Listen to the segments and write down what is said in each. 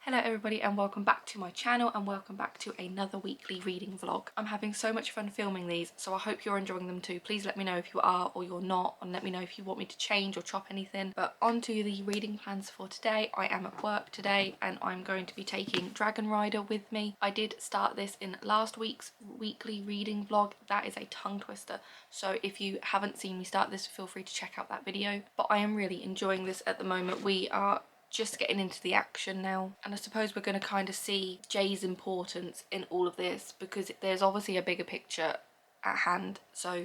Hello everybody and welcome back to my channel and welcome back to another weekly reading vlog. I'm having so much fun filming these, so I hope you're enjoying them too. Please let me know if you are or you're not, and let me know if you want me to change or chop anything. But on to the reading plans for today. I am at work today and I'm going to be taking Dragon Rider with me. I did start this in last week's weekly reading vlog. That is a tongue twister, so if you haven't seen me start this, feel free to check out that video. But I am really enjoying this at the moment. We are just getting into the action now, and I suppose we're going to kind of see Jay's importance in all of this because there's obviously a bigger picture at hand, so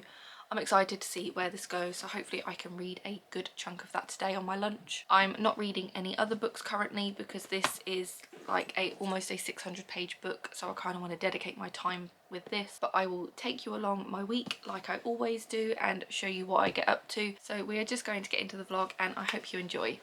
I'm excited to see where this goes. So hopefully I can read a good chunk of that today on my lunch. I'm not reading any other books currently because this is like almost a 600-page book, so I kind of want to dedicate my time with this. But I will take you along my week like I always do and show you what I get up to. So we are just going to get into the vlog and I hope you enjoy.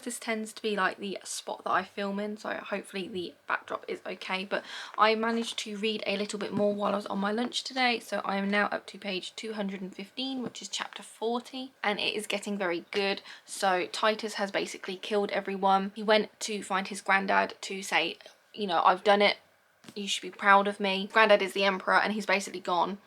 This tends to be like the spot that I film in, so hopefully the backdrop is okay. But I managed to read a little bit more while I was on my lunch today, so I am now up to page 215, which is chapter 40, and it is getting very good. So Titus has basically killed everyone. He went to find his granddad to say, you know, I've done it, you should be proud of me. Granddad is the emperor and he's basically gone,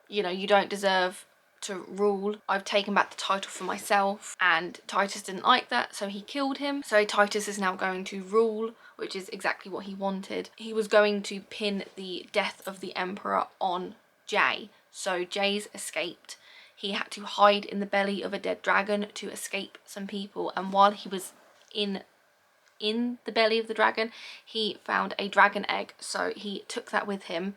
you know, you don't deserve to rule. I've taken back the title for myself, and Titus didn't like that, so he killed him. So Titus is now going to rule, which is exactly what he wanted. He was going to pin the death of the emperor on Jay, so Jay's escaped. He had to hide in the belly of a dead dragon to escape some people, and while he was in the belly of the dragon, he found a dragon egg, so he took that with him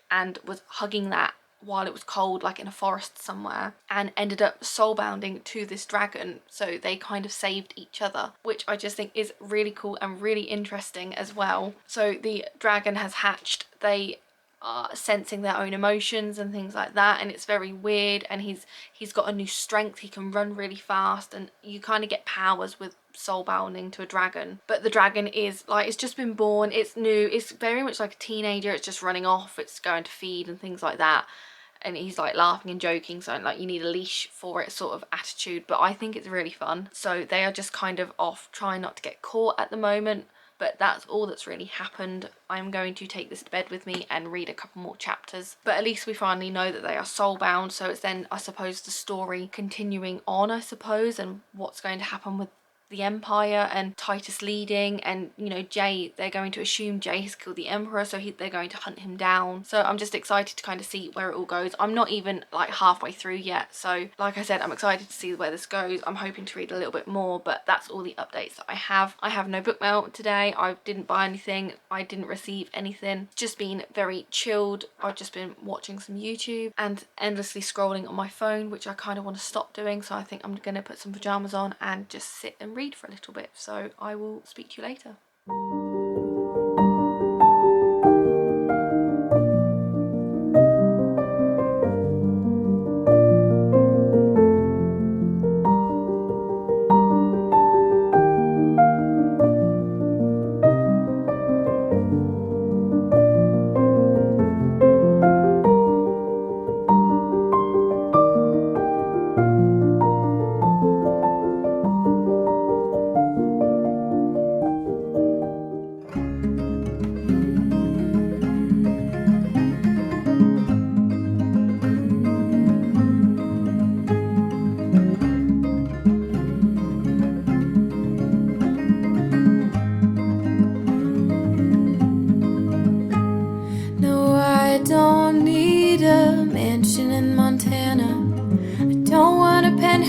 and was hugging that while it was cold, like in a forest somewhere, and ended up soulbounding to this dragon. So they kind of saved each other, which I just think is really cool and really interesting as well. So the dragon has hatched. They are sensing their own emotions and things like that, and it's very weird. And he's got a new strength. He can run really fast, and you kind of get powers with soulbounding to a dragon. But the dragon is like, it's just been born, it's new, it's very much like a teenager. It's just running off, it's going to feed and things like that. And he's like laughing and joking, so like you need a leash for it sort of attitude. But I think it's really fun. So they are just kind of off trying not to get caught at the moment, but that's all that's really happened. I'm going to take this to bed with me and read a couple more chapters, but at least we finally know that they are soulbound. So it's then, I suppose, the story continuing on, I suppose, and what's going to happen with the empire and Titus leading, and you know, Jay, they're going to assume Jay has killed the emperor, so they're going to hunt him down. So I'm just excited to kind of see where it all goes. I'm not even like halfway through yet, so like I said, I'm excited to see where this goes. I'm hoping to read a little bit more, but that's all the updates that I have. I have no book mail today. I didn't buy anything, I didn't receive anything. It's just been very chilled. I've just been watching some YouTube and endlessly scrolling on my phone, which I kind of want to stop doing. So I think I'm gonna put some pajamas on and just sit and read for a little bit. So I will speak to you later.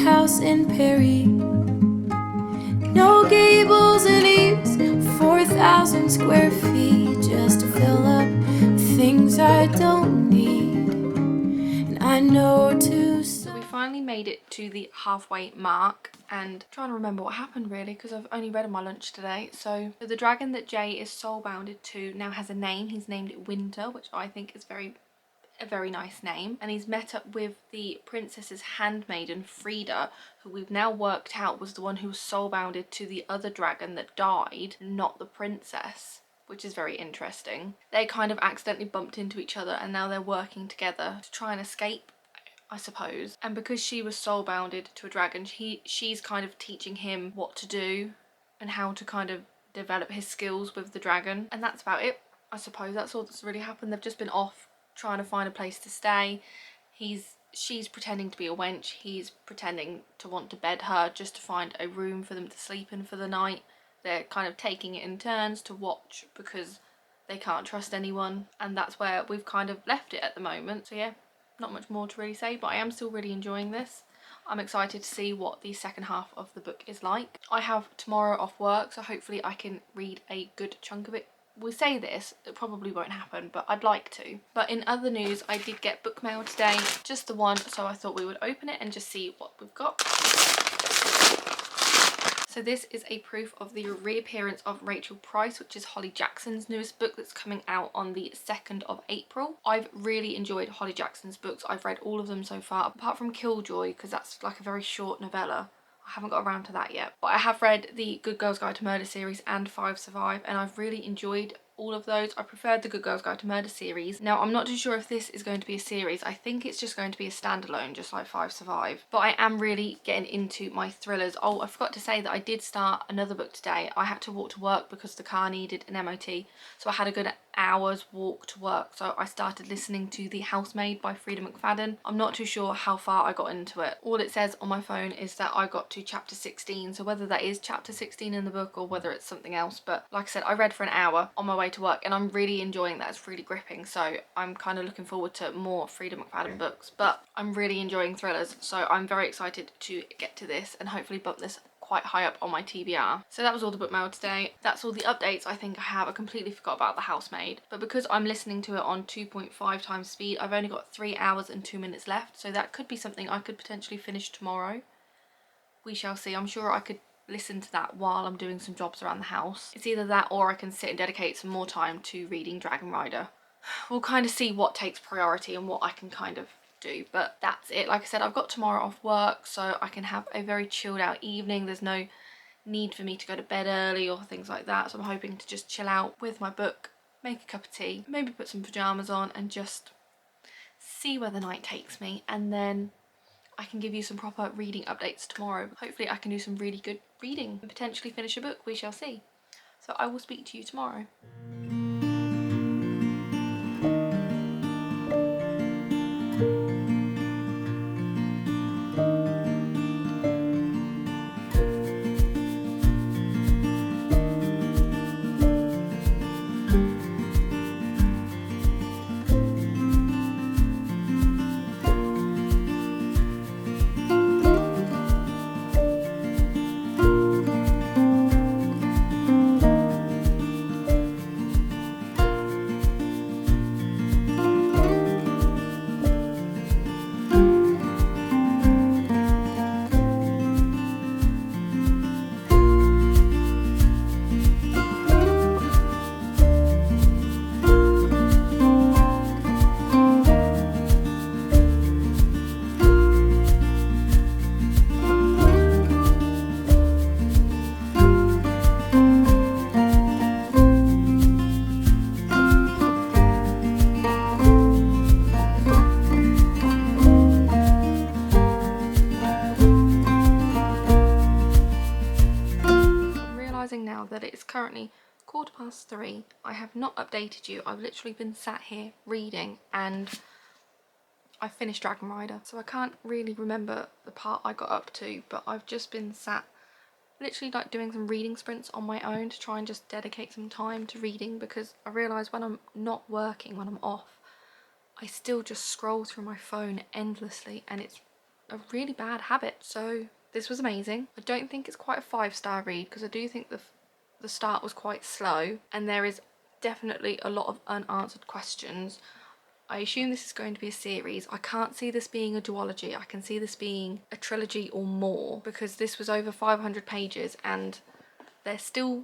House in Perry, no gables and eaves, 4,000 square feet, just to fill up with things I don't need, and I know to So we finally made it to the halfway mark, and I'm trying to remember what happened really, because I've only read on my lunch today. So the dragon that Jay is soul bounded to now has a name. He's named it Winter, which I think is a very nice name, and he's met up with the princess's handmaiden Frida, who we've now worked out was the one who was soul bounded to the other dragon that died, not the princess, which is very interesting. They kind of accidentally bumped into each other, and now they're working together to try and escape, I suppose. And because she was soul bounded to a dragon, she's kind of teaching him what to do and how to kind of develop his skills with the dragon, and that's about it. I suppose that's all that's really happened. They've just been off trying to find a place to stay. She's pretending to be a wench, he's pretending to want to bed her just to find a room for them to sleep in for the night. They're kind of taking it in turns to watch because they can't trust anyone, and that's where we've kind of left it at the moment. So yeah, not much more to really say, but I am still really enjoying this. I'm excited to see what the second half of the book is like. I have tomorrow off work, so hopefully I can read a good chunk of it. We say this, it probably won't happen, but I'd like to. But in other news, I did get book mail today, just the one, so I thought we would open it and just see what we've got. So this is a proof of the reappearance of Rachel Price, which is Holly Jackson's newest book that's coming out on the 2nd of April. I've really enjoyed Holly Jackson's books. I've read all of them so far, apart from Killjoy, because that's like a very short novella. I haven't got around to that yet. But I have read the Good Girls Guide to Murder series and 5 Survive, and I've really enjoyed all of those. I preferred the Good Girls Guide to Murder series. Now, I'm not too sure if this is going to be a series. I think it's just going to be a standalone, just like 5 Survive. But I am really getting into my thrillers. Oh, I forgot to say that I did start another book today. I had to walk to work because the car needed an MOT. So I had a good hour's walk to work. So I started listening to The Housemaid by Frida McFadden. I'm not too sure how far I got into it. All it says on my phone is that I got to chapter 16. So whether that is chapter 16 in the book or whether it's something else. But like I said, I read for an hour on my way to work, and I'm really enjoying that. It's really gripping, so I'm kind of looking forward to more Frida McFadden books. But I'm really enjoying thrillers, so I'm very excited to get to this and hopefully bump this quite high up on my TBR. So that was all the book mail today. That's all the updates I think I have. I completely forgot about The Housemaid, but because I'm listening to it on 2.5 times speed, I've only got 3 hours and 2 minutes left, so that could be something I could potentially finish tomorrow. We shall see. I'm sure I could listen to that while I'm doing some jobs around the house. It's either that or I can sit and dedicate some more time to reading Dragon Rider. We'll kind of see what takes priority and what I can kind of do, but that's it. Like I said, I've got tomorrow off work, so I can have a very chilled out evening. There's no need for me to go to bed early or things like that, so I'm hoping to just chill out with my book, make a cup of tea, maybe put some pajamas on and just see where the night takes me, and then I can give you some proper reading updates tomorrow. Hopefully I can do some really good reading and potentially finish a book. We shall see. So I will speak to you tomorrow. Now that it is currently 3:15, I have not updated you. I've literally been sat here reading and I finished Dragon Rider, so I can't really remember the part I got up to, but I've just been sat literally like doing some reading sprints on my own to try and just dedicate some time to reading, because I realise when I'm not working, when I'm off, I still just scroll through my phone endlessly, and it's a really bad habit. So this was amazing. I don't think it's quite a 5-star read, because I do think the start was quite slow, and there is definitely a lot of unanswered questions. I assume this is going to be a series. I can't see this being a duology. I can see this being a trilogy or more, because this was over 500 pages and they're still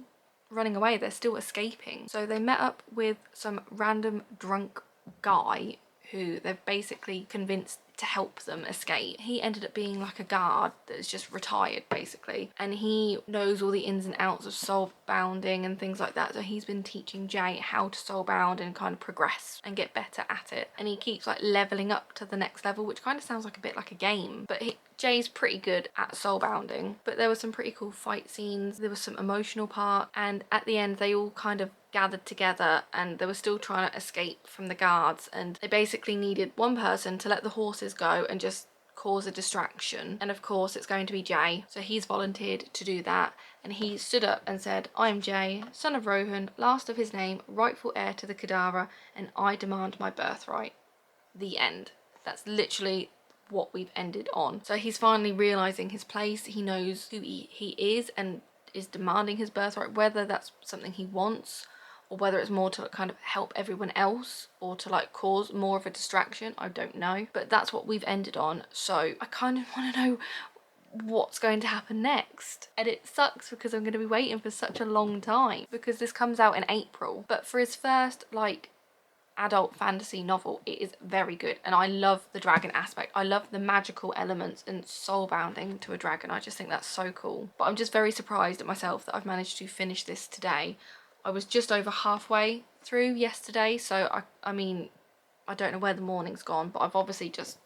running away. They're still escaping. So they met up with some random drunk guy who they've basically convinced to help them escape. He ended up being like a guard that's just retired basically, and he knows all the ins and outs of soulbounding and things like that, so he's been teaching Jay how to soulbound and kind of progress and get better at it, and he keeps like leveling up to the next level, which kind of sounds like a bit like a game, but Jay's pretty good at soulbounding. But there were some pretty cool fight scenes, there was some emotional part, and at the end they all kind of gathered together and they were still trying to escape from the guards, and they basically needed one person to let the horses go and just cause a distraction, and of course it's going to be Jay, so he's volunteered to do that, and he stood up and said, "I am Jay, son of Rohan, last of his name, rightful heir to the Kadara, and I demand my birthright." The end. That's literally what we've ended on. So he's finally realizing his place, he knows who he is and is demanding his birthright, whether that's something he wants or whether it's more to kind of help everyone else or to like cause more of a distraction, I don't know. But that's what we've ended on, so I kind of want to know what's going to happen next. And it sucks because I'm going to be waiting for such a long time, because this comes out in April. But for his first like adult fantasy novel, it is very good, and I love the dragon aspect. I love the magical elements and soulbounding to a dragon. I just think that's so cool. But I'm just very surprised at myself that I've managed to finish this today. I was just over halfway through yesterday, so I mean, I don't know where the morning's gone, but I've obviously just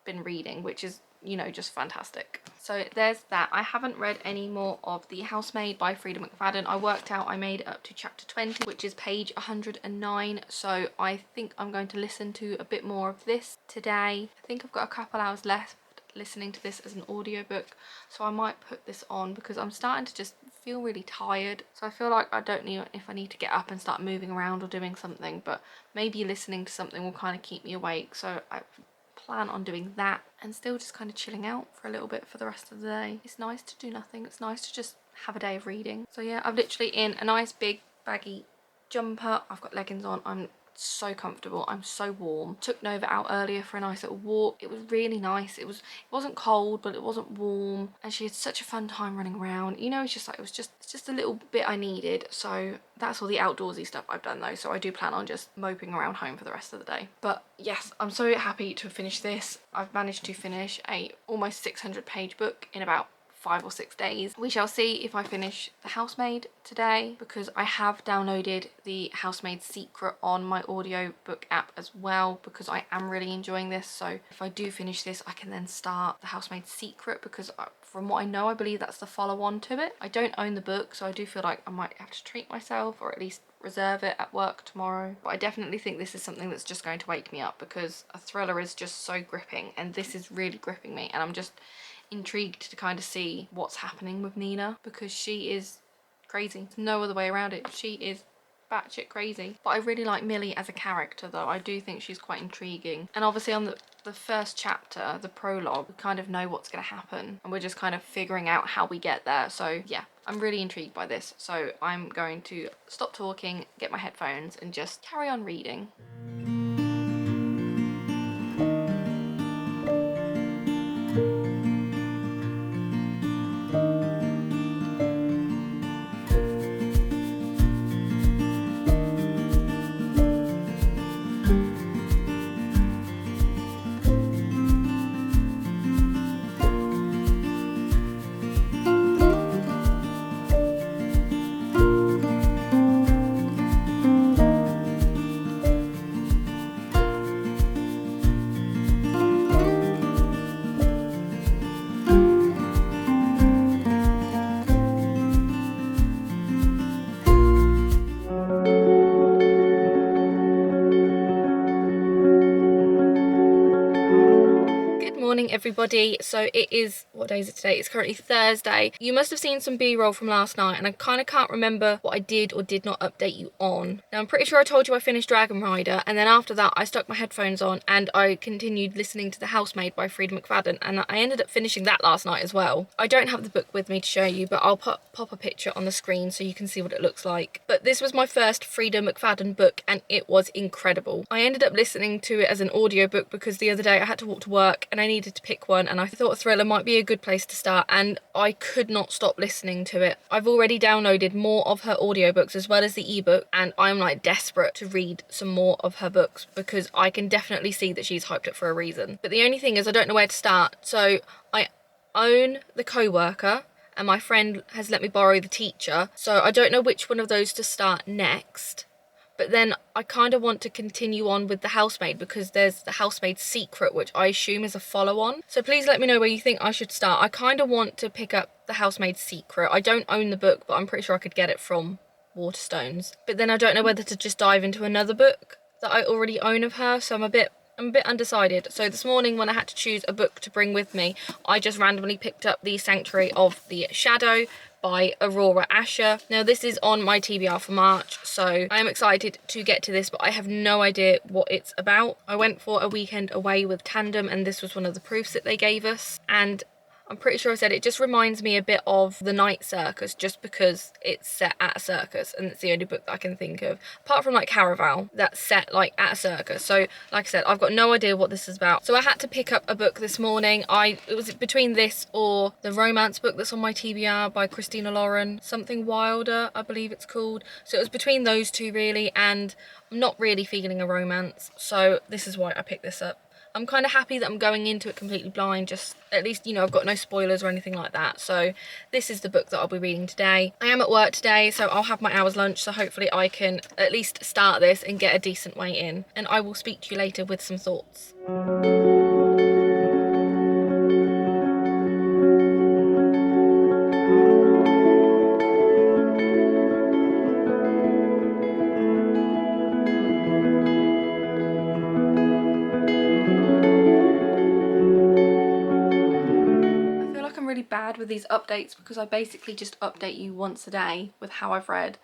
been reading, which is, you know, just fantastic. So there's that. I haven't read any more of The Housemaid by Frida McFadden. I worked out I made it up to chapter 20, which is page 109, so I think I'm going to listen to a bit more of this today. I think I've got a couple hours left listening to this as an audiobook, so I might put this on because I'm starting to just feel really tired, so I feel like I don't know if I need to get up and start moving around or doing something, but maybe listening to something will kind of keep me awake, so I plan on doing that and still just kind of chilling out for a little bit for the rest of the day. It's nice to do nothing, it's nice to just have a day of reading. So yeah, I'm literally in a nice big baggy jumper, I've got leggings on, I'm so comfortable, I'm so warm. Took Nova out earlier for a nice little walk. It was really nice. It wasn't cold, but it wasn't warm, and she had such a fun time running around. You know, it's just like it's just a little bit I needed. So that's all the outdoorsy stuff I've done though, so I do plan on just moping around home for the rest of the day. But yes, I'm so happy to finish this. I've managed to finish a almost 600 page book in about 5 or 6 days. We shall see if I finish The Housemaid today, because I have downloaded The Housemaid Secret on my audiobook app as well, because I am really enjoying this. So if I do finish this, I can then start The Housemaid Secret, because from what I know, I believe that's the follow-on to it. I don't own the book, so I do feel like I might have to treat myself, or at least reserve it at work tomorrow. But I definitely think this is something that's just going to wake me up, because a thriller is just so gripping, and this is really gripping me, and I'm just intrigued to kind of see what's happening with Nina, because she is crazy. There's no other way around it. She is batshit crazy. But I really like Millie as a character though. I do think she's quite intriguing. And obviously on the first chapter, the prologue, we kind of know what's going to happen, and we're just kind of figuring out how we get there. So yeah, I'm really intrigued by this. So I'm going to stop talking, get my headphones, and just carry on reading. morning everybody. So it is, what day is it today? It's currently Thursday. You must have seen some b-roll from last night and I kind of can't remember what I did or did not update you on. Now I'm pretty sure I told you I finished Dragon Rider, and then after that I stuck my headphones on and I continued listening to The Housemaid by Frida McFadden, and I ended up finishing that last night as well. I don't have the book with me to show you, but I'll pop a picture on the screen so you can see what it looks like. But this was my first Frida McFadden book and it was incredible. I ended up listening to it as an audiobook because the other day I had to walk to work and I needed to pick one, and I thought a thriller might be a good place to start, and I could not stop listening to it. I've already downloaded more of her audiobooks as well as the ebook, and I'm like desperate to read some more of her books because I can definitely see that she's hyped up for a reason. But the only thing is I don't know where to start. So I own The Co-Worker and my friend has let me borrow The Teacher, so I don't know which one of those to start next. But then I kind of want to continue on with The Housemaid because there's The Housemaid's Secret, which I assume is a follow-on. So please let me know where you think I should start. I kind of want to pick up The Housemaid's Secret. I don't own the book, but I'm pretty sure I could get it from Waterstones. But then I don't know whether to just dive into another book that I already own of her, so I'm a bit undecided. So this morning when I had to choose a book to bring with me, I just randomly picked up The Sanctuary of the Shadow by Aurora Asher. Now this is on my TBR for March, so I am excited to get to this, but I have no idea what it's about. I went for a weekend away with Tandem and this was one of the proofs that they gave us, and I'm pretty sure I said it just reminds me a bit of The Night Circus just because it's set at a circus, and it's the only book that I can think of apart from like Caraval that's set like at a circus. So like I said, I've got no idea what this is about, so I had to pick up a book this morning. It was between this or the romance book that's on my TBR by Christina Lauren, Something Wilder I believe it's called. So it was between those two really, and I'm not really feeling a romance, so this is why I picked this up. I'm kind of happy that I'm going into it completely blind, just at least, you know, I've got no spoilers or anything like that. So this is the book that I'll be reading today. I am at work today, so I'll have my hour's lunch, so hopefully I can at least start this and get a decent way in. And I will speak to you later with some thoughts. Really bad with these updates because I basically just update you once a day with how I've read,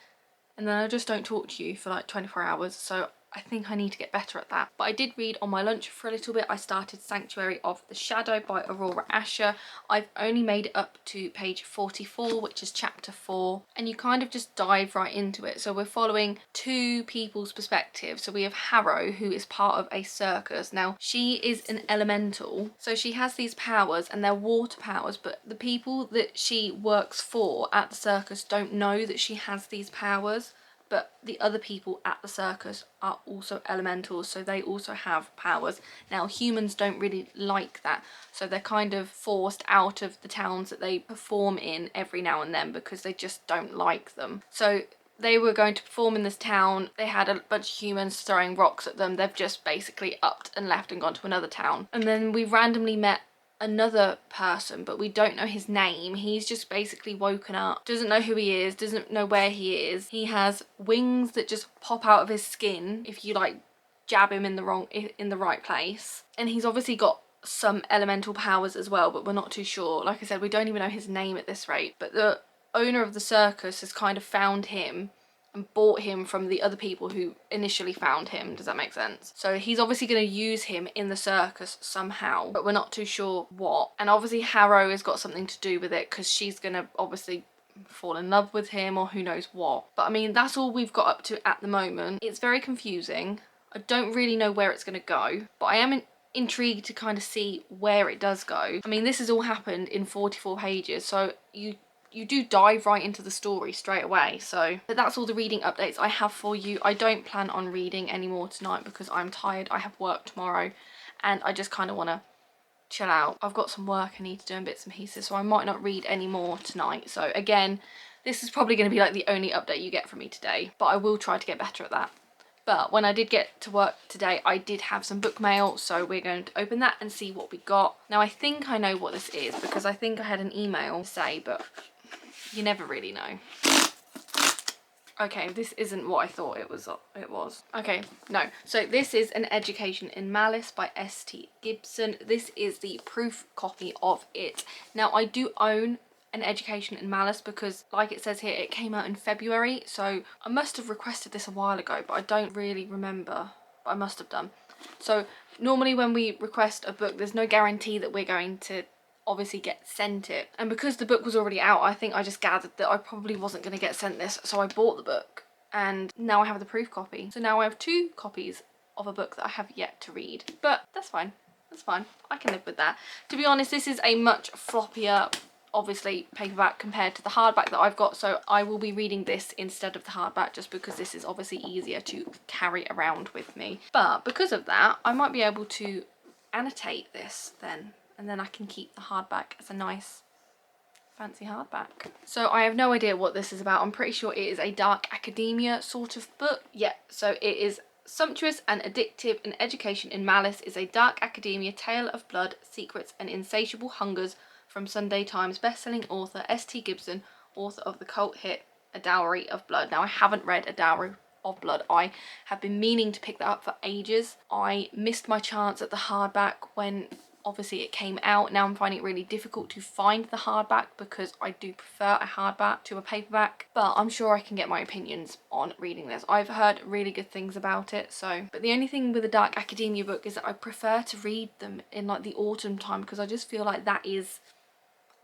and then I just don't talk to you for like 24 hours, so I think I need to get better at that. But I did read on my lunch for a little bit. I started Sanctuary of the Shadow by Aurora Asher. I've only made it up to page 44, which is chapter 4, and you kind of just dive right into it. So we're following two people's perspectives. So we have Harrow, who is part of a circus. Now she is an elemental, so she has these powers and they're water powers, but the people that she works for at the circus don't know that she has these powers. But the other people at the circus are also elementals, so they also have powers. Now humans don't really like that, so they're kind of forced out of the towns that they perform in every now and then because they just don't like them. So they were going to perform in this town, they had a bunch of humans throwing rocks at them, they've just basically upped and left and gone to another town. And then we randomly met another person, but we don't know his name. He's just basically woken up, doesn't know who he is, doesn't know where he is. He has wings that just pop out of his skin if you like jab him in the right place, and he's obviously got some elemental powers as well, but we're not too sure. Like I said, we don't even know his name at this rate, but the owner of the circus has kind of found him and bought him from the other people who initially found him. Does that make sense? So he's obviously going to use him in the circus somehow, but we're not too sure what. And obviously Harrow has got something to do with it because she's going to obviously fall in love with him or who knows what. But I mean, that's all we've got up to at the moment. It's very confusing. I don't really know where it's going to go, but I am intrigued to kind of see where it does go. I mean, this has all happened in 44 pages, so you do dive right into the story straight away. So but that's all the reading updates I have for you. I don't plan on reading anymore tonight because I'm tired. I have work tomorrow and I just kind of want to chill out. I've got some work I need to do in bits and pieces, so I might not read any more tonight. So again, this is probably going to be like the only update you get from me today, but I will try to get better at that. But when I did get to work today, I did have some book mail, so we're going to open that and see what we got. Now I think I know what this is because I think I had an email to say, but you never really know. Okay, this isn't what I thought it was. Okay, no. So this is An Education in Malice by S.T. Gibson. This is the proof copy of it. Now, I do own An Education in Malice because, like it says here, it came out in February. So I must have requested this a while ago, but I don't really remember. But I must have done. So normally when we request a book, there's no guarantee that we're going to obviously get sent it, and because the book was already out, I think I just gathered that I probably wasn't going to get sent this, so I bought the book, and now I have the proof copy. So now I have 2 copies of a book that I have yet to read, but that's fine. That's fine. I can live with that. To be honest, this is a much floppier, obviously, paperback compared to the hardback that I've got, so I will be reading this instead of the hardback just because this is obviously easier to carry around with me. But because of that, I might be able to annotate this then, and then I can keep the hardback as a nice fancy hardback. So I have no idea what this is about. I'm pretty sure it is a dark academia sort of book. Yeah, so it is sumptuous and addictive. An Education in Malice is a dark academia tale of blood, secrets and insatiable hungers from Sunday Times bestselling author S.T. Gibson, author of the cult hit A Dowry of Blood. Now, I haven't read A Dowry of Blood. I have been meaning to pick that up for ages. I missed my chance at the hardback when obviously it came out. Now I'm finding it really difficult to find the hardback because I do prefer a hardback to a paperback, but I'm sure I can get my opinions on reading this. I've heard really good things about it, so. But the only thing with a dark academia book is that I prefer to read them in like the autumn time because I just feel like that is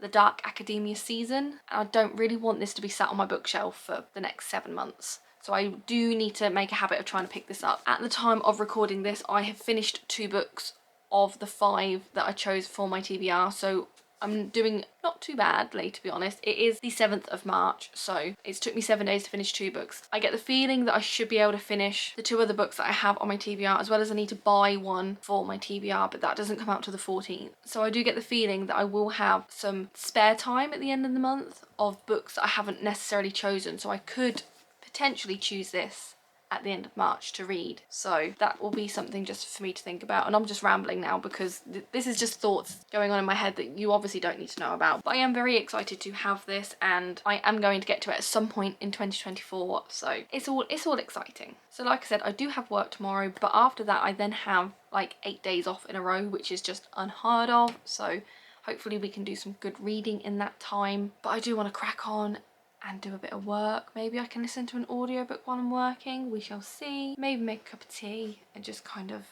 the dark academia season. I don't really want this to be sat on my bookshelf for the next 7 months. So I do need to make a habit of trying to pick this up. At the time of recording this, I have finished 2 books of the 5 that I chose for my TBR, so I'm doing not too badly, to be honest. It is the 7th of March, so it's took me 7 days to finish 2 books. I get the feeling that I should be able to finish the 2 other books that I have on my TBR, as well as I need to buy one for my TBR, but that doesn't come out till the 14th. So I do get the feeling that I will have some spare time at the end of the month of books that I haven't necessarily chosen, so I could potentially choose this at the end of March to read. So that will be something just for me to think about, and I'm just rambling now because this is just thoughts going on in my head that you obviously don't need to know about. But I am very excited to have this, and I am going to get to it at some point in 2024, so it's all exciting. So like I said, I do have work tomorrow, but after that I then have like 8 days off in a row, which is just unheard of, so hopefully we can do some good reading in that time. But I do want to crack on and do a bit of work. Maybe I can listen to an audiobook while I'm working, we shall see. Maybe make a cup of tea and just kind of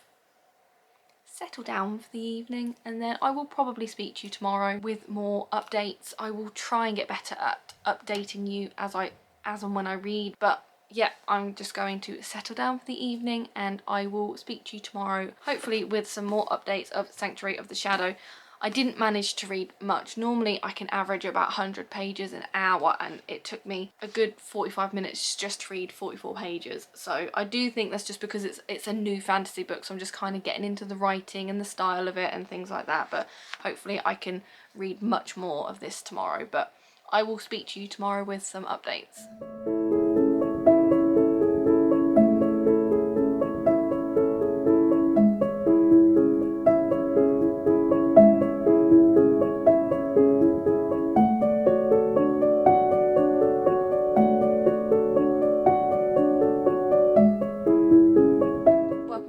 settle down for the evening, and then I will probably speak to you tomorrow with more updates. I will try and get better at updating you as and when I read, but yeah, I'm just going to settle down for the evening and I will speak to you tomorrow, hopefully with some more updates of Sanctuary of the Shadow. I didn't manage to read much. Normally I can average about 100 pages an hour, and it took me a good 45 minutes just to read 44 pages. So I do think that's just because it's a new fantasy book, so I'm just kind of getting into the writing and the style of it and things like that. But hopefully I can read much more of this tomorrow. But I will speak to you tomorrow with some updates.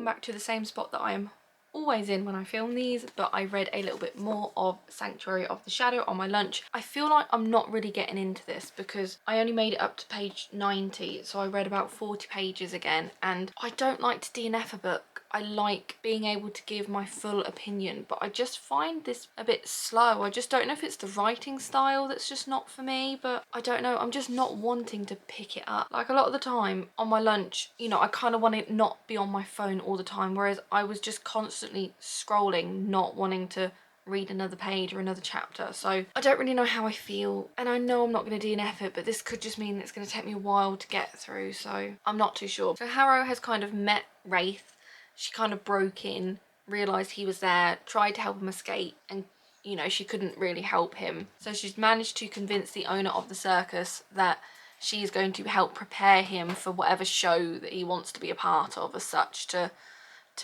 Back to the same spot that I am always in when I film these, but I read a little bit more of Sanctuary of the Shadow on my lunch. I feel like I'm not really getting into this because I only made it up to page 90, so I read about 40 pages again, and I don't like to DNF a book. I like being able to give my full opinion, but I just find this a bit slow. I just don't know if it's the writing style that's just not for me, but I don't know, I'm just not wanting to pick it up. Like a lot of the time on my lunch, you know, I kind of want to not be on my phone all the time, whereas I was just constantly scrolling, not wanting to read another page or another chapter. So I don't really know how I feel, and I know I'm not going to DNF it, but this could just mean it's going to take me a while to get through, so I'm not too sure. So Harrow has kind of met Wraith. She kind of broke in, realised he was there, tried to help him escape, and you know, she couldn't really help him. So she's managed to convince the owner of the circus that she's going to help prepare him for whatever show that he wants to be a part of as such, to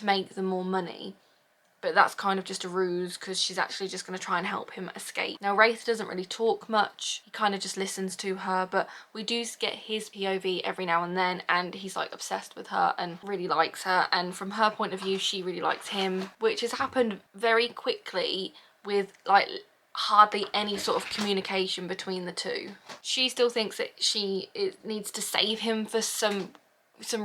make them more money. but that's kind of just a ruse because she's actually just going to try and help him escape. Now Wraith doesn't really talk much, he kind of just listens to her, but we do get his POV every now and then, and he's like obsessed with her and really likes her, and from her point of view she really likes him, which has happened very quickly with like hardly any sort of communication between the two. She still thinks that she needs to save him for some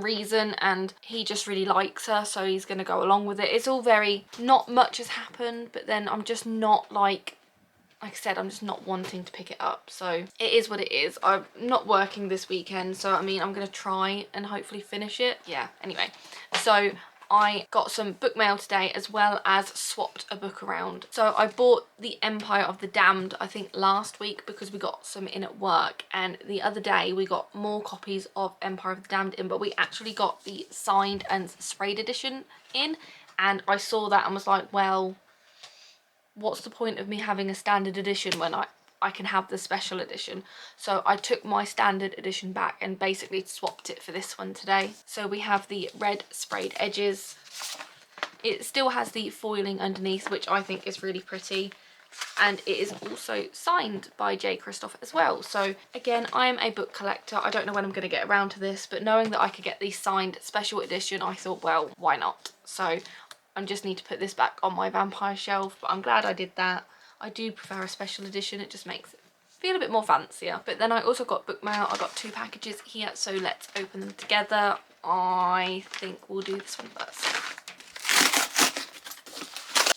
reason, and he just really likes her, so he's going to go along with it. It's all very, not much has happened, but then I'm just not like I said, I'm just not wanting to pick it up, so it is what it is. I'm not working this weekend, so I mean I'm going to try and hopefully finish it. Yeah, anyway, so I got some book mail today as well as swapped a book around. So I bought The Empire of the Damned I think last week because we got some in at work, and the other day we got more copies of Empire of the Damned in, but we actually got the signed and sprayed edition in, and I saw that and was like, well, what's the point of me having a standard edition when I can have the special edition? So I took my standard edition back and basically swapped it for this one today. So we have the red sprayed edges. It still has the foiling underneath, which I think is really pretty. And it is also signed by J. Christoph as well. So again, I am a book collector. I don't know when I'm going to get around to this, but knowing that I could get the signed special edition, I thought, well, why not? So I just need to put this back on my vampire shelf, but I'm glad I did that. I do prefer a special edition. It just makes it feel a bit more fancier. But then I also got book mail. I got 2 packages here, so let's open them together. I think we'll do this one first.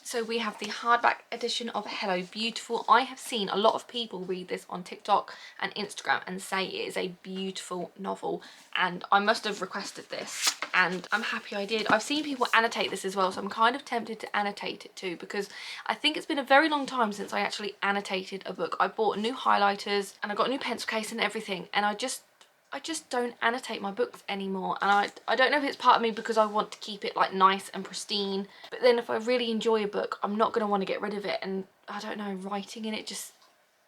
So we have the hardback edition of Hello Beautiful. I have seen a lot of people read this on TikTok and Instagram and say it is a beautiful novel, and I must have requested this and I'm happy I did. I've seen people annotate this as well, so I'm kind of tempted to annotate it too, because I think it's been a very long time since I actually annotated a book. I bought new highlighters and I got a new pencil case and everything, and I just don't annotate my books anymore, and I don't know if it's part of me because I want to keep it like nice and pristine, but then if I really enjoy a book I'm not going to want to get rid of it, and I don't know, writing in it just,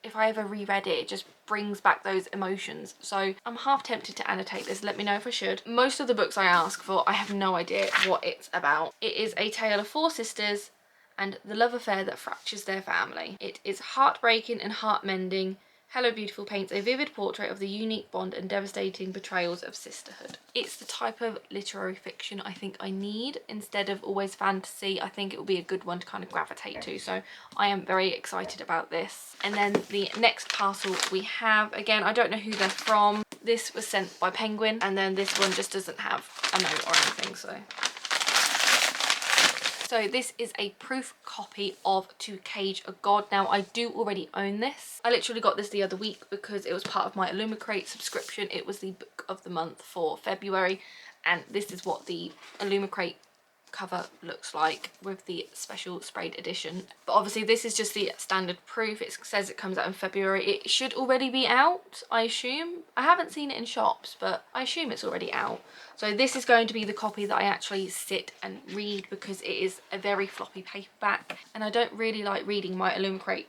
if I ever reread it, it just brings back those emotions. So I'm half tempted to annotate this. Let me know if I should. Most of the books I ask for, I have no idea what it's about. It is a tale of 4 sisters and the love affair that fractures their family. It is heartbreaking and heart-mending. Hello Beautiful paints a vivid portrait of the unique bond and devastating betrayals of sisterhood. It's the type of literary fiction I think I need instead of always fantasy. I think it will be a good one to kind of gravitate to, so I am very excited about this. And then the next parcel we have, again, I don't know who they're from. This was sent by Penguin, and then this one just doesn't have a note or anything, so this is a proof copy of To Cage a God. Now I do already own this. I literally got this the other week because it was part of my Illumicrate subscription. It was the book of the month for February, and this is what the Illumicrate cover looks like with the special sprayed edition. But obviously this is just the standard proof. It says it comes out in February. It should already be out, I assume. I haven't seen it in shops, but I assume it's already out. So this is going to be the copy that I actually sit and read because it is a very floppy paperback, and I don't really like reading my Illumicrate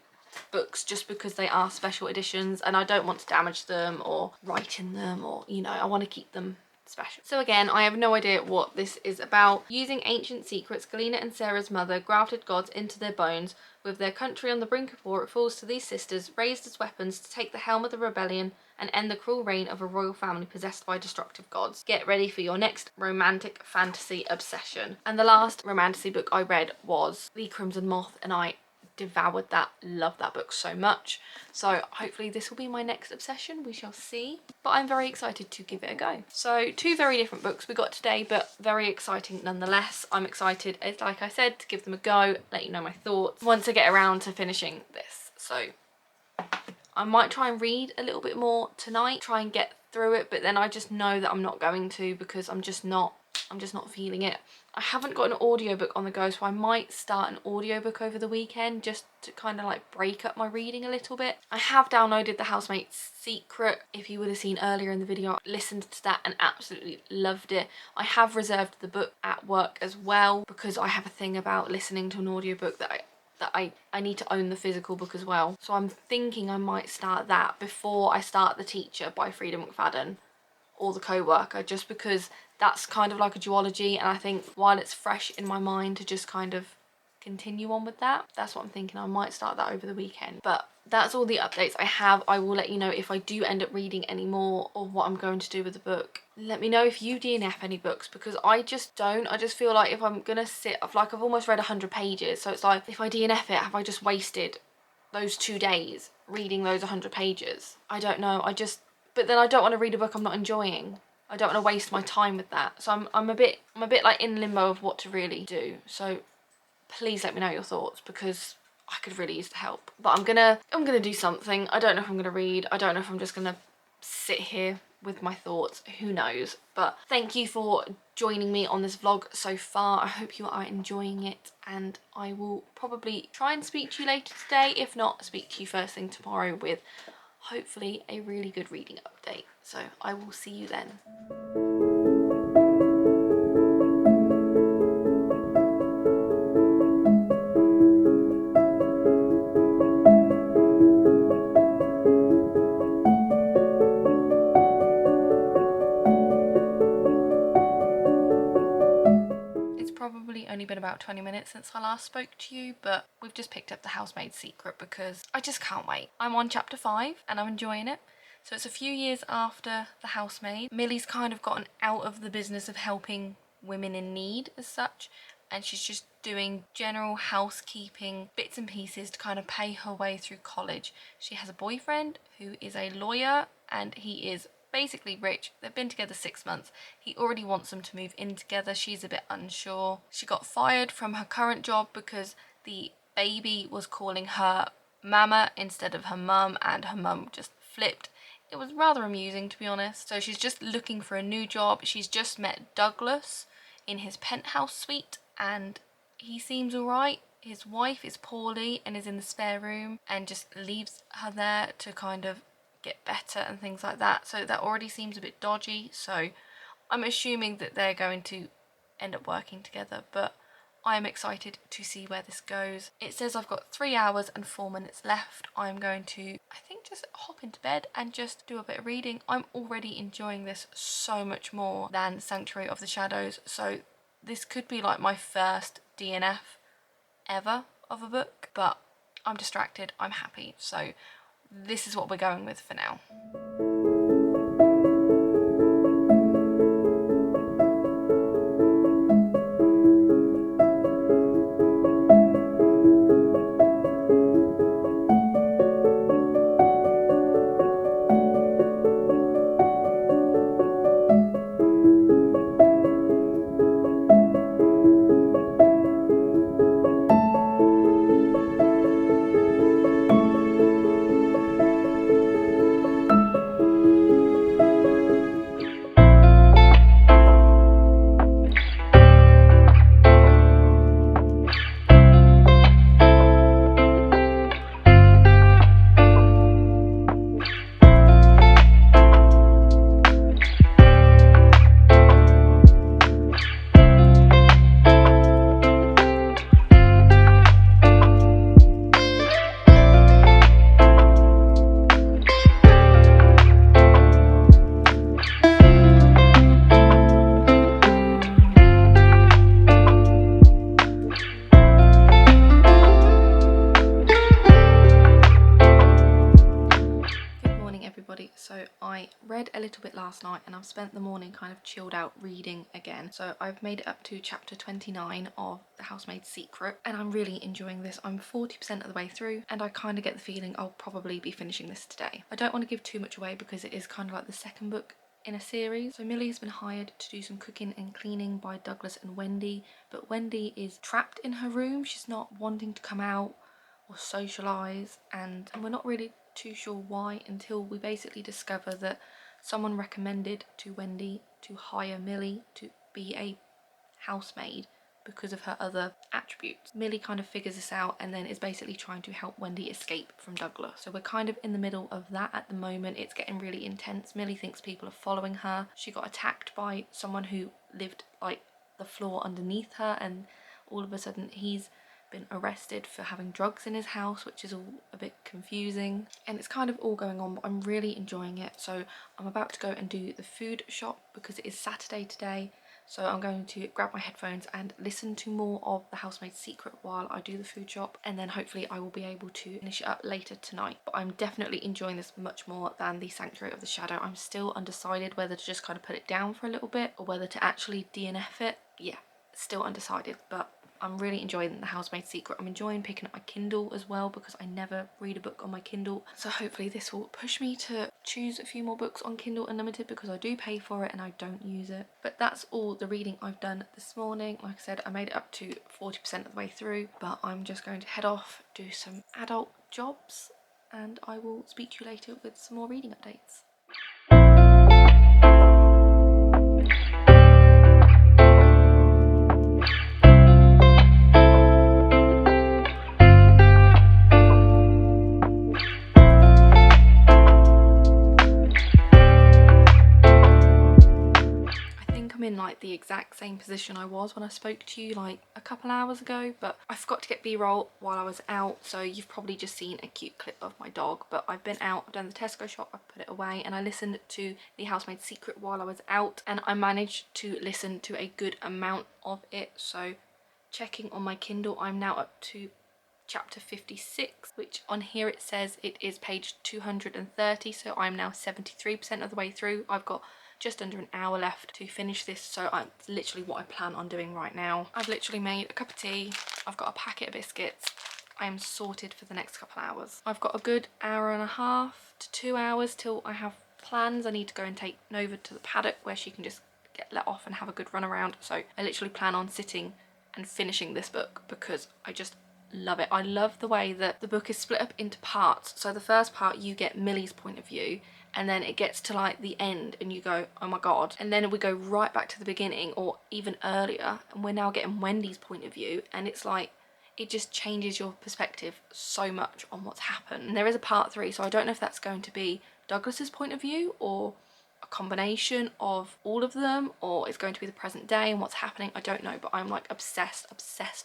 books just because they are special editions and I don't want to damage them or write in them, or, you know, I want to keep them special. So again, I have no idea what this is about. Using ancient secrets, Galena and Sarah's mother grafted gods into their bones. With their country on the brink of war, it falls to these sisters, raised as weapons, to take the helm of the rebellion and end the cruel reign of a royal family possessed by destructive gods. Get ready for your next romantic fantasy obsession. And the last romantasy book I read was The Crimson Moth, and I devoured that, loved that book so much. So hopefully this will be my next obsession, we shall see. But I'm very excited to give it a go. So 2 very different books we got today, but very exciting nonetheless. I'm excited, like I said, to give them a go, let you know my thoughts once I get around to finishing this. So I might try and read a little bit more tonight, try and get through it, but then I just know that I'm not going to because I'm just not feeling it. I haven't got an audiobook on the go, so I might start an audiobook over the weekend just to kind of like break up my reading a little bit. I have downloaded The Housemaid's Secret. If you would have seen earlier in the video, I listened to that and absolutely loved it. I have reserved the book at work as well because I have a thing about listening to an audiobook that I need to own the physical book as well. So I'm thinking I might start that before I start The Teacher by Frida McFadden or The Co-Worker, just because that's kind of like a duology, and I think while it's fresh in my mind to just kind of continue on with that. That's what I'm thinking. I might start that over the weekend. But that's all the updates I have. I will let you know if I do end up reading any more or what I'm going to do with the book. Let me know if you DNF any books, because I just don't. I just feel like if I'm gonna sit, like I've almost read 100 pages, so it's like if I DNF it, have I just wasted those 2 days reading those 100 pages? I don't know. But then I don't want to read a book I'm not enjoying. I don't want to waste my time with that. So I'm a bit like in limbo of what to really do. So please let me know your thoughts, because I could really use the help. But I'm gonna do something. I don't know if I'm gonna read. I don't know if I'm just gonna sit here with my thoughts. Who knows? But thank you for joining me on this vlog so far. I hope you are enjoying it, and I will probably try and speak to you later today. If not, speak to you first thing tomorrow with hopefully a really good reading update. So I will see you then. Probably only been about 20 minutes since I last spoke to you, but we've just picked up The Housemaid's Secret because I just can't wait. I'm on chapter 5 and I'm enjoying it. So it's a few years after The Housemaid. Millie's kind of gotten out of the business of helping women in need as such, and she's just doing general housekeeping bits and pieces to kind of pay her way through college. She has a boyfriend who is a lawyer, and he is basically rich. They've been together 6 months. He already wants them to move in together. She's a bit unsure. She got fired from her current job because the baby was calling her mama instead of her mum, and her mum just flipped. It was rather amusing, to be honest. So she's just looking for a new job. She's just met Douglas in his penthouse suite, and he seems alright. His wife is poorly and is in the spare room and just leaves her there to kind of get better and things like that. So that already seems a bit dodgy. So I'm assuming that they're going to end up working together, but I am excited to see where this goes. It says I've got 3 hours and 4 minutes left. I'm going to, I think, just hop into bed and just do a bit of reading. I'm already enjoying this so much more than Sanctuary of the Shadows. So this could be like my first DNF ever of a book, but I'm distracted. I'm happy. So this is what we're going with for now. So I read a little bit last night and I've spent the morning kind of chilled out reading again. So I've made it up to chapter 29 of The Housemaid's Secret and I'm really enjoying this. I'm 40% of the way through and I kind of get the feeling I'll probably be finishing this today. I don't want to give too much away because it is kind of like the second book in a series. So Millie has been hired to do some cooking and cleaning by Douglas and Wendy, but Wendy is trapped in her room. She's not wanting to come out or socialise, and we're not really too sure why until we basically discover that someone recommended to Wendy to hire Millie to be a housemaid because of her other attributes. Millie kind of figures this out and then is basically trying to help Wendy escape from Douglas. So we're kind of in the middle of that at the moment. It's getting really intense. Millie thinks people are following her. She got attacked by someone who lived like the floor underneath her, and all of a sudden he's been arrested for having drugs in his house, which is all a bit confusing, and it's kind of all going on, but I'm really enjoying it. So I'm about to go and do the food shop because it is Saturday today, So I'm going to grab my headphones and listen to more of The Housemaid's Secret while I do the food shop, and then hopefully I will be able to finish it up later tonight. But I'm definitely enjoying this much more than The Sanctuary of the Shadow. I'm still undecided whether to just kind of put it down for a little bit or whether to actually DNF it. Yeah, still undecided, but I'm really enjoying The Housemaid's Secret. I'm enjoying picking up my Kindle as well because I never read a book on my Kindle. So hopefully this will push me to choose a few more books on Kindle Unlimited because I do pay for it and I don't use it. But that's all the reading I've done this morning. Like I said, I made it up to 40% of the way through, but I'm just going to head off, do some adult jobs, and I will speak to you later with some more reading updates. In like the exact same position I was when I spoke to you like a couple hours ago, but I forgot to get b-roll while I was out, so you've probably just seen a cute clip of my dog. But I've been out, I've done the Tesco shop, I've put it away, and I listened to The Housemaid's Secret while I was out, and I managed to listen to a good amount of it. So checking on my Kindle, I'm now up to chapter 56, which on here it says it is page 230, so I'm now 73% of the way through. I've got just under an hour left to finish this, so it's literally what I plan on doing right now. I've literally made a cup of tea, I've got a packet of biscuits, I am sorted for the next couple of hours. I've got a good hour and a half to 2 hours till I have plans. I need to go and take Nova to the paddock where she can just get let off and have a good run around, so I literally plan on sitting and finishing this book because I just love it. I love the way that the book is split up into parts. So the first part you get Millie's point of view, and then it gets to like the end and you go, oh my god, and then we go right back to the beginning or even earlier and we're now getting Wendy's point of view, and it's like it just changes your perspective so much on what's happened. And there is a part 3, so I don't know if that's going to be Douglas's point of view or a combination of all of them, or it's going to be the present day and what's happening. I don't know, but I'm like obsessed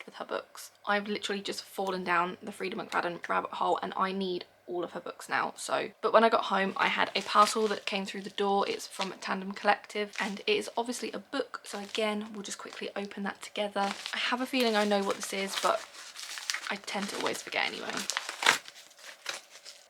with her books. I've literally just fallen down the Frida McFadden rabbit hole and I need all of her books now. So, but when I got home I had a parcel that came through the door. It's from Tandem Collective and it is obviously a book, so again we'll just quickly open that together. I have a feeling I know what this is, but I tend to always forget anyway.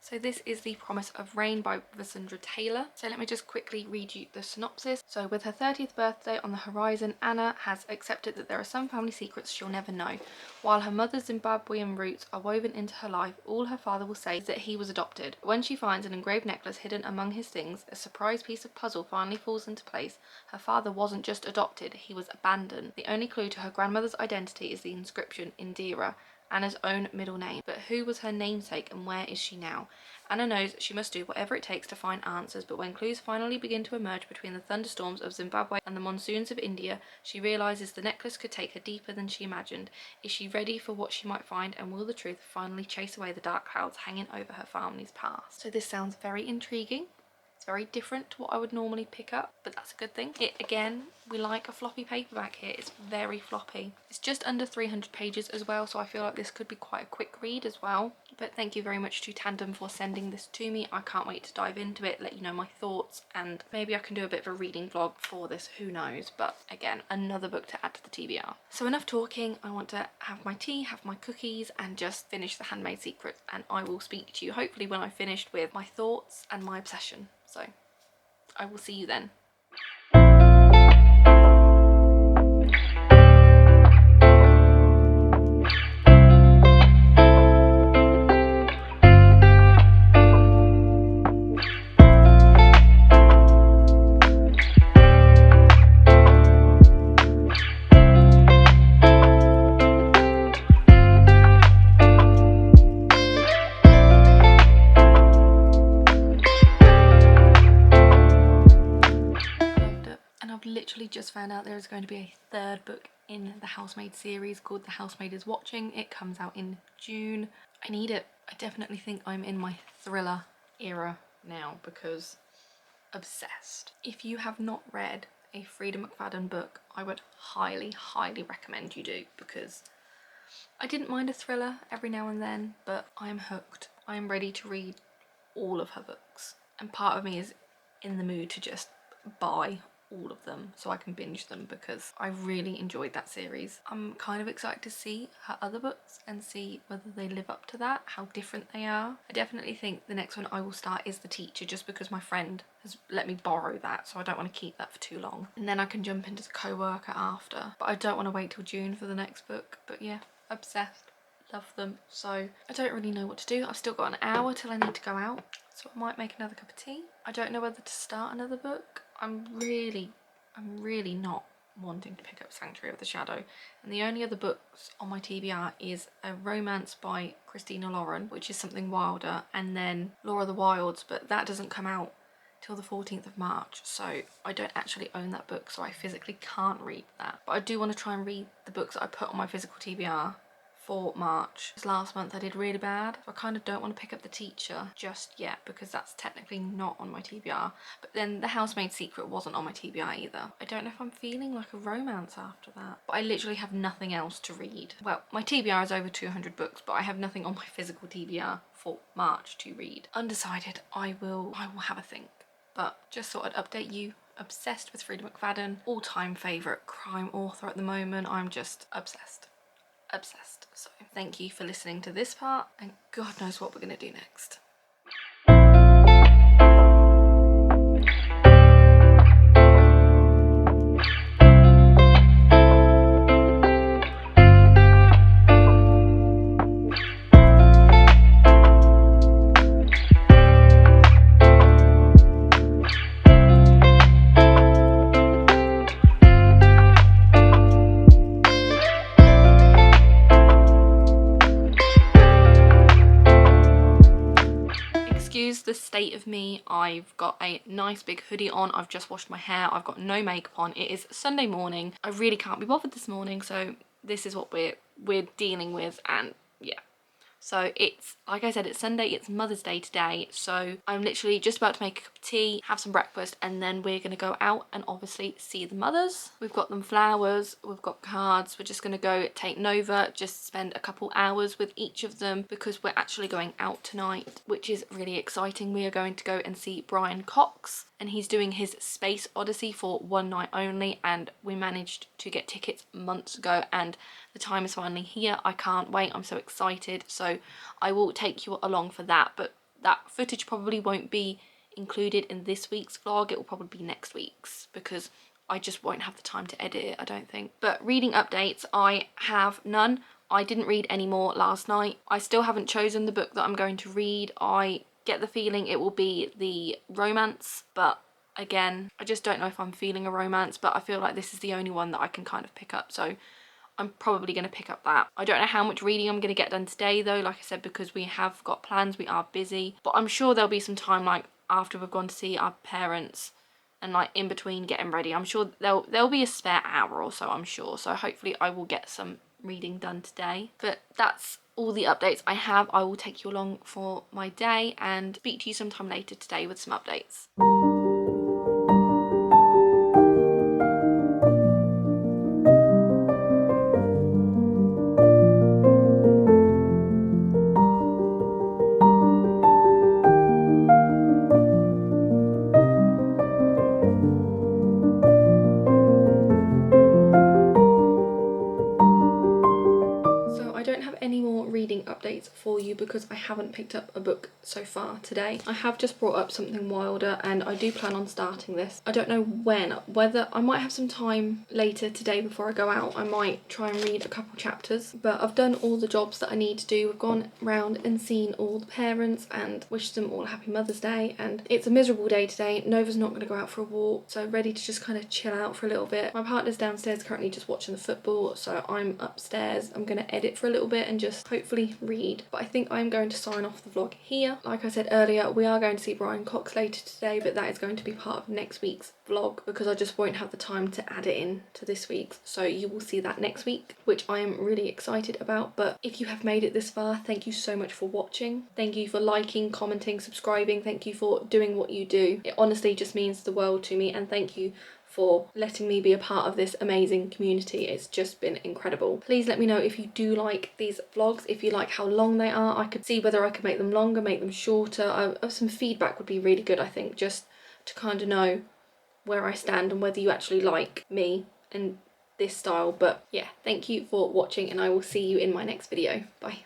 So this is The Promise of Rain by Cassandra Taylor. So let me just quickly read you the synopsis. So with her 30th birthday on the horizon, Anna has accepted that there are some family secrets she'll never know. While her mother's Zimbabwean roots are woven into her life, all her father will say is that he was adopted. When she finds an engraved necklace hidden among his things, a surprise piece of puzzle finally falls into place. Her father wasn't just adopted, he was abandoned. The only clue to her grandmother's identity is the inscription Indira, Anna's own middle name. But who was her namesake and where is she now? Anna knows she must do whatever it takes to find answers, but when clues finally begin to emerge between the thunderstorms of Zimbabwe and the monsoons of India, she realises the necklace could take her deeper than she imagined. Is she ready for what she might find, and will the truth finally chase away the dark clouds hanging over her family's past? So this sounds very intriguing. It's very different to what I would normally pick up, but that's a good thing. It, again, we like a floppy paperback here. It's very floppy. It's just under 300 pages as well, so I feel like this could be quite a quick read as well. But thank you very much to Tandem for sending this to me. I can't wait to dive into it, let you know my thoughts, and maybe I can do a bit of a reading vlog for this, who knows. But again, another book to add to the TBR. So enough talking, I want to have my tea, have my cookies, and just finish The Handmaid's Secret, and I will speak to you hopefully when I've finished with my thoughts and my obsession. So I will see you then. Just found out there is going to be a 3rd book in the Housemaid series called The Housemaid is Watching. It comes out in June. I need it. I definitely think I'm in my thriller era now because obsessed. If you have not read a Frida McFadden book, I would highly recommend you do, because I didn't mind a thriller every now and then, but I'm hooked. I'm ready to read all of her books, and part of me is in the mood to just buy all of them so I can binge them, because I really enjoyed that series. I'm kind of excited to see her other books and see whether they live up to that, how different they are. I definitely think the next one I will start is The Teacher, just because my friend has let me borrow that, so I don't want to keep that for too long. And then I can jump into The Co-Worker after, but I don't want to wait till June for the next book. But yeah, obsessed. Love them. So I don't really know what to do. I've still got an hour till I need to go out, so I might make another cup of tea. I don't know whether to start another book. I'm really not wanting to pick up Sanctuary of the Shadow, and the only other books on my TBR is a romance by Christina Lauren, which is something wilder, and then Laura the Wilds, but that doesn't come out till the 14th of March, so I don't actually own that book, so I physically can't read that. But I do want to try and read the books that I put on my physical TBR for March. Because last month I did really bad, so I kind of don't want to pick up The Teacher just yet, because that's technically not on my TBR. But then The Housemaid Secret wasn't on my TBR either. I don't know if I'm feeling like a romance after that, but I literally have nothing else to read. Well, my TBR is over 200 books, but I have nothing on my physical TBR for March to read. Undecided. I will have a think, but just thought I'd update you. Obsessed with Frida McFadden, all-time favourite crime author at the moment. I'm just obsessed. So thank you for listening to this part, and God knows what we're going to do next. The state of me. I've got a nice big hoodie on, I've just washed my hair, I've got no makeup on. It is Sunday morning. I really can't be bothered this morning, so this is what we're dealing with. And yeah, so it's, like I said, it's Sunday, it's Mother's Day today, so I'm literally just about to make a cup of tea, have some breakfast, and then we're going to go out and obviously see the mothers. We've got them flowers, we've got cards, we're just going to go take Nova, just spend a couple hours with each of them, because we're actually going out tonight, which is really exciting. We are going to go and see Brian Cox, and he's doing his Space Odyssey for one night only, and we managed to get tickets months ago, and the time is finally here. I can't wait, I'm so excited. So I will take you along for that, but that footage probably won't be included in this week's vlog. It will probably be next week's, because I just won't have the time to edit it, I don't think. But reading updates, I have none. I didn't read any more last night. I still haven't chosen the book that I'm going to read. I get the feeling it will be the romance, but again, I just don't know if I'm feeling a romance, but I feel like this is the only one that I can kind of pick up, so I'm probably going to pick up that. I don't know how much reading I'm going to get done today though, like I said, because we have got plans, we are busy, but I'm sure there'll be some time, like after we've gone to see our parents and like in between getting ready. I'm sure there'll be a spare hour or so, I'm sure, so hopefully I will get some reading done today. But that's all the updates I have. I will take you along for my day and speak to you sometime later today with some updates. Any more reading updates for you because I haven't picked up a book so far today. I have just brought up something wilder and I do plan on starting this. I don't know when, whether I might have some time later today before I go out. I might try and read a couple chapters, but I've done all the jobs that I need to do. We've gone round and seen all the parents and wished them all a happy Mother's Day, and it's a miserable day today. Nova's not going to go out for a walk, so ready to just kind of chill out for a little bit. My partner's downstairs currently just watching the football, so I'm upstairs. I'm going to edit for a little bit and just hopefully read. But I think I'm going to sign off the vlog here. Like I said earlier, we are going to see Brian Cox later today, but that is going to be part of next week's vlog because I just won't have the time to add it in to this week's, so you will see that next week, which I am really excited about. But if you have made it this far, thank you so much for watching. Thank you for liking, commenting, subscribing. Thank you for doing what you do. It honestly just means the world to me, and thank you for letting me be a part of this amazing community. It's just been incredible. Please let me know if you do like these vlogs, if you like how long they are. I could see whether I could make them longer, make them shorter. Some feedback would be really good, I think, just to kind of know where I stand and whether you actually like me and this style. But yeah, thank you for watching and I will see you in my next video. Bye.